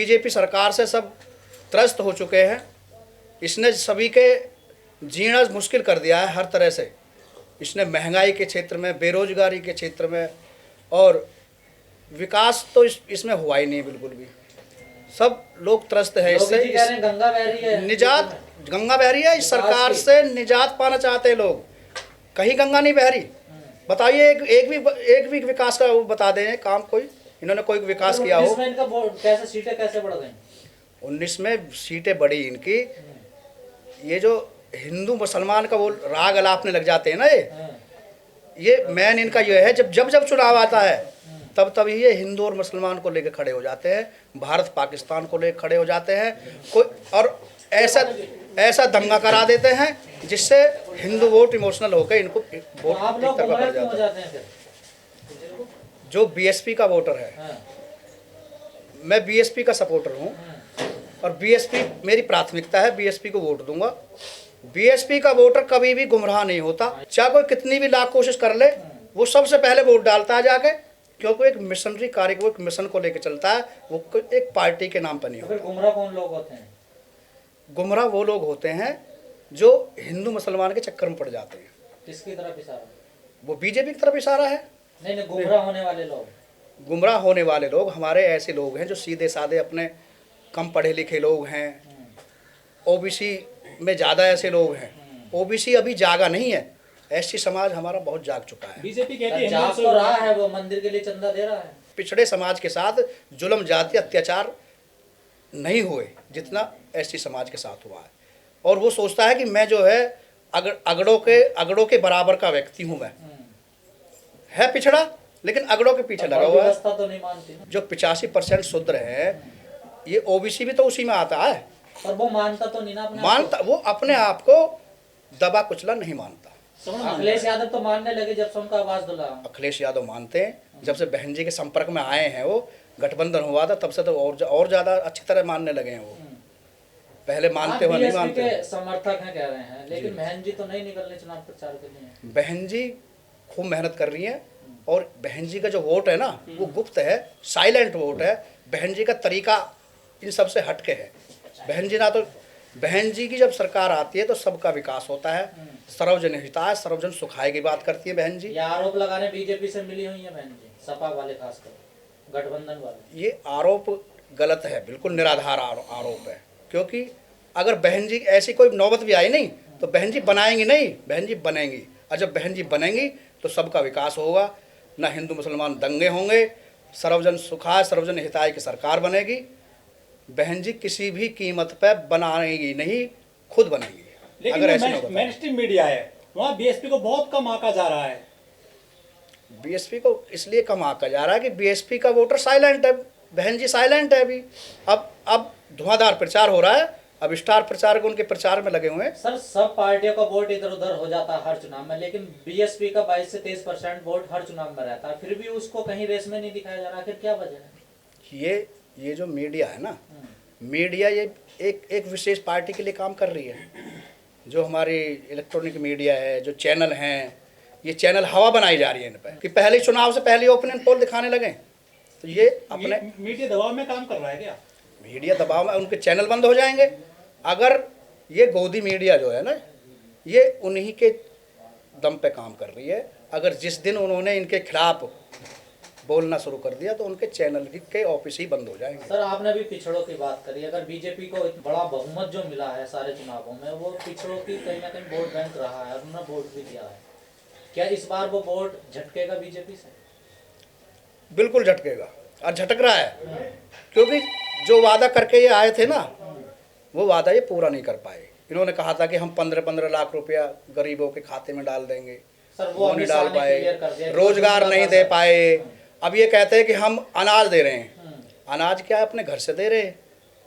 BJP सरकार से सब त्रस्त हो चुके हैं। इसने सभी के जीना मुश्किल कर दिया है हर तरह से। इसने महंगाई के क्षेत्र में, बेरोजगारी के क्षेत्र में, और विकास तो इसमें हुआ ही नहीं बिल्कुल भी। सब लोग त्रस्त है इससे। गंगा बह रही है, निजात गंगा बह रही है। इस सरकार से निजात पाना चाहते हैं लोग। कहीं गंगा नहीं बह रही। बताइए एक भी विकास का वो बता दें काम, कोई इन्होंने कोई विकास किया हो। 19 में कैसे सीटें कैसे बढ़ गई? 19 में सीटें बढ़ी इनकी। ये जो हिंदू मुसलमान का वो राग अलापने लग जाते हैं ना, ये मेन इनका ये है। जब चुनाव आता है तब ये हिंदू और मुसलमान को लेकर खड़े हो जाते हैं, भारत पाकिस्तान को लेकर खड़े हो जाते हैं कोई, और ऐसा दंगा करा देते हैं जिससे हिंदू वोट इमोशनल होकर इनको वोट आप लोग गुमराह क्यों हो जाते हैं फिर? जो बीएसपी का वोटर है, मैं बीएसपी का सपोर्टर हूँ और बीएसपी मेरी प्राथमिकता है, बीएसपी को वोट दूंगा। बीएसपी का वोटर कभी भी गुमराह नहीं होता, चाहे कोई कितनी भी लाख कोशिश कर ले, वो सबसे पहले वोट डालता है जाके, क्योंकि एक मिशनरी कार्य को, एक मिशन को लेकर चलता है, वो एक पार्टी के नाम पर नहीं होता। गुमराह कौन लोग होते हैं? गुमराह वो लोग होते हैं जो हिंदू मुसलमान के चक्कर में पड़ जाते हैं। किसकी तरफ इशारा? वो बीजेपी की तरफ इशारा है। नहीं, गुमराह होने वाले लोग। गुमराह होने वाले लोग हमारे ऐसे लोग हैं जो सीधे साधे अपने कम पढ़े लिखे लोग हैं। ओबीसी में ज़्यादा ऐसे लोग हैं। ओबीसी अभी जागा नहीं है, एससी समाज हमारा बहुत जाग चुका है। बीजेपी कहती है जाग तो रहा है, वो मंदिर के लिए चंदा दे रहा है। पिछड़े समाज के साथ जुल्म जाति अत्याचार नहीं हुए जितना एससी समाज के साथ हुआ है, और वो सोचता है कि मैं जो है अगड़ों के बराबर का व्यक्ति हूँ। मैं है पिछड़ा लेकिन अगड़ों के पीछे लगा हुआ है। तो नहीं मानती। जो 85% शूद्र है, ये ओबीसी भी तो उसी में आता है। पर वो मानता तो नहीं ना अपने मानता, वो अपने आप को दबा कुचला नहीं मानता। अखिलेश यादव तो मानने लगे जब से उनका आवाज दुला। अखिलेश यादव मानते हैं, जब से बहन जी के संपर्क में आए हैं, वो गठबंधन हुआ था तब से तो और ज्यादा अच्छी तरह मानने लगे हैं। वो पहले मानते हुए नहीं मानते। समर्थक हैं कह रहे हैं, लेकिन बहन जी तो नहीं निकलने चुनाव प्रचार के लिए। बहन जी खूब मेहनत कर रही हैं, और बहन जी का जो वोट है ना, वो गुप्त है, साइलेंट वोट है। बहन जी का तरीका इन सबसे हटके है। बहन जी की जब सरकार आती है तो सबका विकास होता है, सर्वजन हिताय सर्वजन सुखाय की बात करती है बहन जी। ये आरोप लगाने बीजेपी से मिली हुई है बहन जी, सपा वाले खासकर गठबंधन वाले। ये आरोप गलत है, बिल्कुल निराधार आरोप है, क्योंकि अगर बहन जी ऐसी कोई नौबत भी आई नहीं तो बहन जी बनाएंगी नहीं, बहन जी बनेंगी। और जब बहन जी बनेंगी तो सबका विकास होगा, ना हिंदू मुसलमान दंगे होंगे, सर्वजन सुखाय सर्वजन हिताय की सरकार बनेगी। बहन जी किसी भी कीमत पर बनाएगी नहीं, खुद बनेगी। लेकिन अगर ऐसे मेन स्ट्रीम मीडिया है, वहाँ बीएसपी को बहुत कम आंका जा रहा है। बीएसपी को इसलिए कम आंका जा रहा है कि बीएसपी का वोटर साइलेंट है, बहन जी साइलेंट है अभी। अब धुआंधार प्रचार हो रहा है, अब स्टार प्रचारक उनके प्रचार में लगे हुए हैं। सर, सब पार्टियों का वोट इधर उधर हो जाता है हर चुनाव में, लेकिन बीएसपी का 22 से 23% वोट हर चुनाव में रहता है, फिर भी उसको कहीं रेस में नहीं दिखाया जा रहा। आखिर क्या वजह है? ये जो मीडिया है ना, मीडिया ये एक विशेष पार्टी के लिए काम कर रही है। जो हमारी इलेक्ट्रॉनिक मीडिया है, जो चैनल हैं, ये चैनल हवा बनाई जा रही है इन पर कि पहले चुनाव से पहले ओपिनियन पोल दिखाने लगे। तो ये अपने मीडिया दबाव में काम कर रहा है क्या? मीडिया दबाव में उनके चैनल बंद हो जाएंगे। अगर ये गोदी मीडिया जो है ना, ये उन्हीं के दम पे काम कर रही है। अगर जिस दिन उन्होंने इनके खिलाफ बोलना शुरू कर दिया तो उनके चैनल के ऑफिस ही बंद हो जाएंगे। सर, आपने भी पिछड़ों की बात करी। अगर बीजेपी को बड़ा बहुमत जो मिला है सारे चुनावों में, वो पिछड़ों की कहीं ना कहीं वोट बैंक रहा है, उन्होंने वोट भी दिया है। क्या इस बार वो वोट झटकेगा बीजेपी से? बिल्कुल झटकेगा, और झटक रहा है, क्योंकि जो वादा करके ये आए थे ना, वो वादा ये पूरा नहीं कर पाए। इन्होंने कहा था कि हम 15-15 लाख रुपया गरीबों के खाते में डाल देंगे, वो नहीं डाल पाए। रोजगार नहीं दे पाए। अब ये कहते हैं कि हम अनाज दे रहे हैं। अनाज क्या है, अपने घर से दे रहे हैं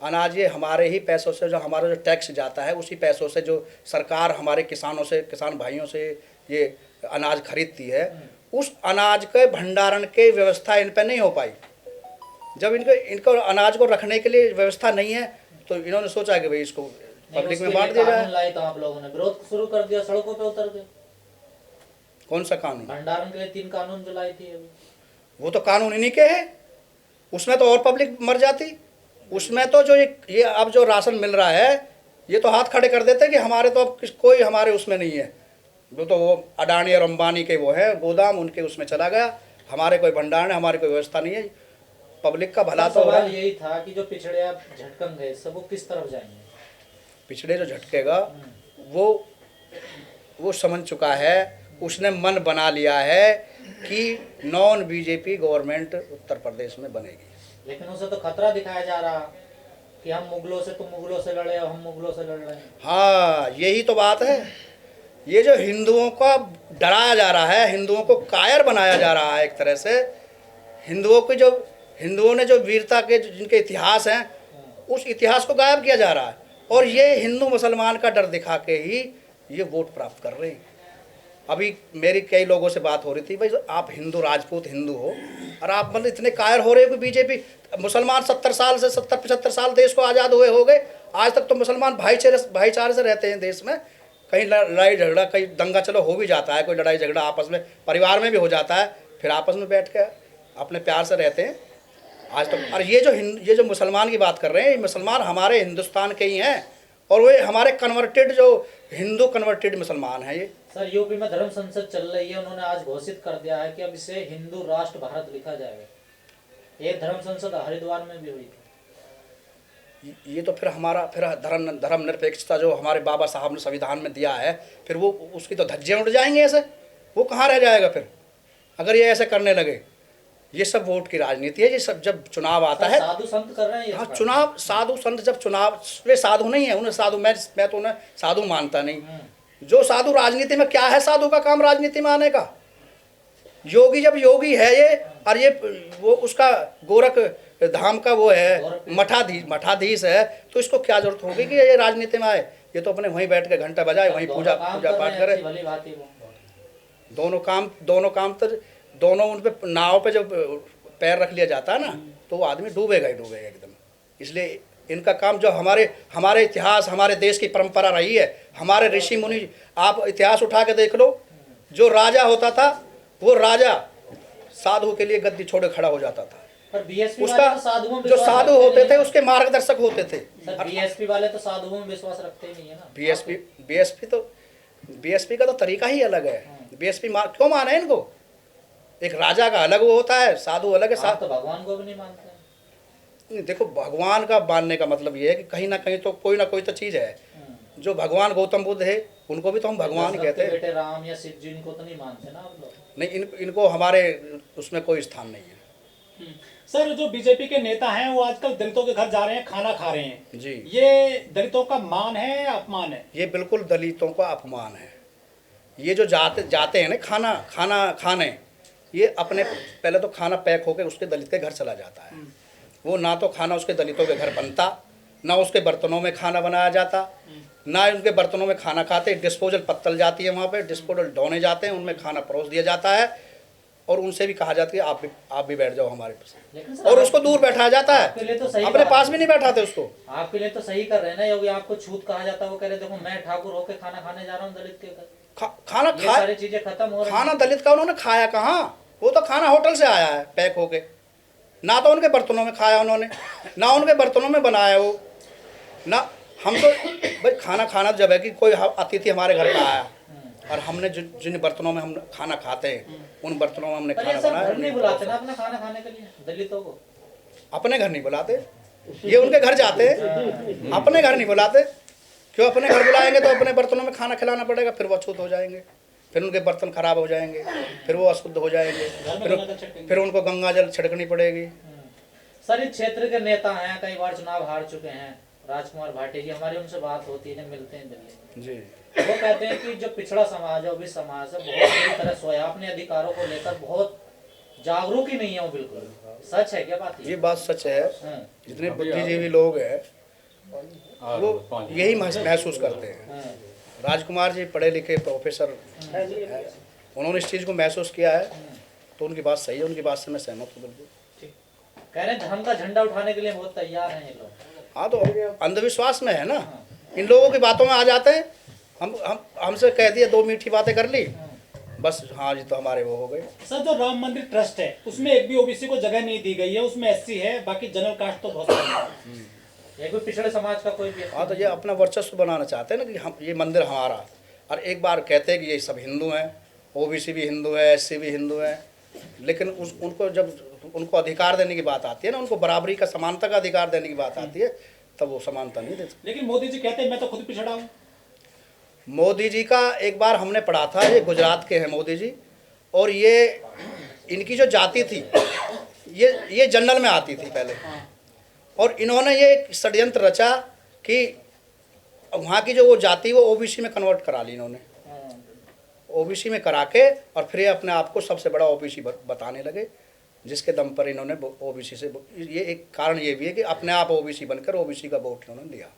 अनाज। ये हमारे ही पैसों से, जो हमारा जो टैक्स जाता है, उसी पैसों से जो सरकार हमारे किसानों से, किसान भाइयों से ये अनाज खरीदती है, उस अनाज के भंडारण की व्यवस्था इन पर नहीं हो पाई। जब इनको अनाज को रखने के लिए व्यवस्था नहीं है तो इन्होंने सोचा कि भाई इसको पब्लिक में बांट दिया जाए। तो आप लोगों ने विरोध शुरू कर दिया, सड़कों पे उतर गए। कौन सा कानून? भंडारण के लिए 3 कानून जो लाई थी अभी। वो तो कानून इन्हीं के हैं, उसमें तो और पब्लिक मर जाती। उसमें तो जो ये अब जो राशन मिल रहा है, ये तो हाथ खड़े कर देते हैं कि हमारे तो अब कोई हमारे उसमें नहीं है। वो अडानी और अंबानी के वो है गोदाम, उनके उसमें चला गया, हमारे कोई भंडारण है, हमारी कोई व्यवस्था नहीं है। पब्लिक का भला तो सवाल यही था कि जो पिछड़े आप झटकन गए सब वो किस तरफ जाएंगे? पिछड़े जो झटकेगा वो समझ चुका है, उसने मन बना लिया है कि non BJP government Uttar Pradesh में बनेगी। लेकिन उसे तो खतरा दिखाया जा रहा कि हम मुगलों से, तुम मुगलों से लड़े, हम मुगलों से लड़ रहे हैं। हाँ, यही तो बात है। ये जो हिंदुओं को डराया जा रहा है, हिंदुओं को कायर बनाया जा रहा है एक तरह से, हिंदुओं ने जो वीरता के जिनके इतिहास हैं, उस इतिहास को गायब किया जा रहा है। और ये हिंदू मुसलमान का डर दिखा के ही ये वोट प्राप्त कर रहे हैं। अभी मेरी कई लोगों से बात हो रही थी, भाई आप हिंदू राजपूत हिंदू हो और आप मतलब इतने कायर हो रहे हो कि बीजेपी, मुसलमान 70 साल से 70-75 साल देश को आज़ाद हुए हो गए, आज तक तो मुसलमान भाईचारे से रहते हैं देश में। कहीं लड़ाई झगड़ा, कहीं दंगा चलो हो भी जाता है, कोई लड़ाई झगड़ा आपस में परिवार में भी हो जाता है, फिर आपस में बैठ के अपने प्यार से रहते हैं आज तक। और ये जो मुसलमान की बात कर रहे हैं, ये मुसलमान हमारे हिंदुस्तान के ही हैं और वे हमारे कन्वर्टेड जो हिंदू कन्वर्टेड मुसलमान हैं। ये सर यूपी में धर्म संसद चल रही है, उन्होंने आज घोषित कर दिया है कि अब इसे हिंदू राष्ट्र भारत लिखा जाएगा। एक धर्म संसद हरिद्वार में भी हुई थी। ये तो फिर धर्मनिरपेक्षता जो हमारे बाबा साहब ने संविधान में दिया है, फिर वो उसकी तो धज्जियां उड़ जाएंगे ऐसे, वो कहाँ रह जाएगा फिर अगर ये ऐसे करने लगे। ये सब वोट की राजनीति है। ये सब जब चुनाव आता है, साधु संत कर रहे हैं। हाँ, चुनाव साधु संत जब चुनाव, वे साधु नहीं है, उन्हें साधु मैं तो उन्हें साधु मानता नहीं। जो साधु राजनीति में क्या है, साधु का काम राजनीति में आने का। योगी जब योगी है ये, और ये वो उसका गोरख धाम का वो है मठाधीश है, तो इसको क्या जरूरत होगी कि ये राजनीति में आए। ये तो अपने वहीं बैठ के घंटा बजाए, वहीं पूजा पाठ करे। दोनों उन पे नाव पे जब पैर रख लिया जाता है ना, तो वो आदमी डूबेगा ही डूबेगा एकदम। इसलिए इनका काम जो हमारे इतिहास, हमारे देश की परंपरा रही है, हमारे ऋषि मुनि, आप इतिहास उठा के देख लो, जो राजा होता था वो राजा साधु के लिए गद्दी छोड़े खड़ा हो जाता था। पर बीएसपी उसका जो साधु होते थे उसके मार्गदर्शक होते थे। बीएसपी वाले तो साधुओं में विश्वास रखते ही नहीं है ना। बीएसपी का तो तरीका ही अलग है। बीएसपी क्यों माने इनको? एक राजा का अलग वो होता है, साधु अलग है। आप तो भगवान को भी नहीं मानते हैं। देखो, भगवान का मानने का मतलब ये है कि कहीं ना कहीं तो कोई ना कोई तो चीज़ है। जो भगवान गौतम बुद्ध है, उनको भी तो हम भगवान ही कहते हैं। बेटे राम या शिव जी, इनको तो नहीं मानते ना आप लोग? नहीं, इनको हमारे उसमें कोई स्थान नहीं है। सर, जो बीजेपी के नेता हैं वो आजकल दलितों के घर जा रहे हैं, खाना खा रहे हैं जी। ये दलितों का मान है या अपमान है? ये बिल्कुल दलितों का अपमान है। ये जो जाते हैं ना खाना खाने, ये अपने पहले तो खाना पैक होकर उसके दलित के घर चला जाता है। वो ना तो खाना उसके दलितों के घर बनता, ना उसके बर्तनों में खाना बनाया जाता, ना उनके बर्तनों में खाना खाते। डिस्पोजल पत्तल जाती है वहाँ पे, डिस्पोजल ढोने जाते हैं, उनमें खाना परोस दिया जाता है और उनसे भी कहा जाता है आप भी बैठ जाओ हमारे पास, और उसको दूर बैठाया जाता है, अपने पास भी नहीं बैठाते उसको। आपके लिए तो सही कर रहे हैं ना योगी। आपको छूत कहा जाता है, वो कह रहे देखो मैं ठाकुर होके खाना खाने जा रहा हूँ दलित के घर। खाना खा, सारी चीजें खत्म हो रही। खाना दलित का उन्होंने खाया कहाँ? वो तो खाना होटल से आया है पैक होके, ना तो उनके बर्तनों में खाया उन्होंने, ना उनके बर्तनों में बनाया वो, ना हम तो भाई खाना जब है कि कोई अतिथि हमारे घर का आया और हमने जिन बर्तनों में हम खाना खाते हैं उन बर्तनों में हमने खाना बनाया। नहीं बुलाते ना अपना खाना खाने के लिए दलितों को? अपने घर नहीं बुलाते, ये उनके घर जाते हैं, अपने घर नहीं बुलाते। क्यों अपने घर बुलाएंगे तो अपने बर्तनों में खाना खिलाना पड़ेगा, फिर वो अछूत हो जाएंगे, फिर उनके बर्तन खराब हो जाएंगे, फिर वो अशुद्ध हो जाएंगे, फिर उनको गंगा जल छिड़कनी पड़ेगी। सर, इस क्षेत्र के नेता हैं, कई बार चुनाव हार चुके हैं, राजकुमार भाटी जी, हमारी उनसे बात होती है जब मिलते हैं दिल्ली जी। वो कहते हैं कि जो पिछड़ा समाज है, वो भी समाज है, बहुत बुरी तरह सोया, अपने अधिकारों को लेकर बहुत जागरूक ही नहीं है वो बिल्कुल। सच है क्या बात? ये बात सच है। जितने बुद्धिजीवी लोग हैं वो यही महसूस करते हैं। राजकुमार जी पढ़े लिखे प्रोफेसर हैं, उन्होंने इस चीज़ को महसूस किया है, तो उनकी बात सही है, उनकी बात से मैं सहमत हूँ बिल्कुल। कह रहे हैं धर्म का झंडा उठाने के लिए बहुत तैयार हैं ये लोग। हाँ, तो अंधविश्वास में है ना, इन लोगों की बातों में आ जाते हैं। हमसे कह दिए, दो मीठी बातें कर ली, बस हाँ जी तो हमारे वो हो गए। सर जो राम मंदिर ट्रस्ट है उसमें एक भी ओबीसी को जगह नहीं दी गई है, उसमें एससी है, बाकी जनरल कास्ट तो बहुत सारे हैं। ये कोई पिछड़े समाज का कोई व्यक्ति हाँ तो ये अपना वर्चस्व बनाना चाहते हैं ना कि हम ये मंदिर हमारा, और एक बार कहते हैं कि ये सब हिंदू हैं, ओबीसी भी हिंदू है, एससी भी हिंदू है, लेकिन उनको जब उनको अधिकार देने की बात आती है ना, उनको बराबरी का समानता का अधिकार देने की बात आती है, तब वो समानता नहीं देते। लेकिन मोदी जी कहते हैं मैं तो खुद पिछड़ा हूँ। मोदी जी का एक बार हमने पढ़ा था, ये गुजरात के हैं मोदी जी, और ये इनकी जो जाति थी ये जनरल में आती थी पहले, और इन्होंने ये एक षड्यंत्र रचा कि वहाँ की जो वो जाति वो ओबीसी में कन्वर्ट करा ली इन्होंने, ओबीसी में करा के, और फिर ये अपने आप को सबसे बड़ा ओबीसी बताने लगे, जिसके दम पर इन्होंने ओबीसी से, ये एक कारण ये भी है कि अपने आप ओबीसी बनकर ओबीसी का वोट इन्होंने लिया।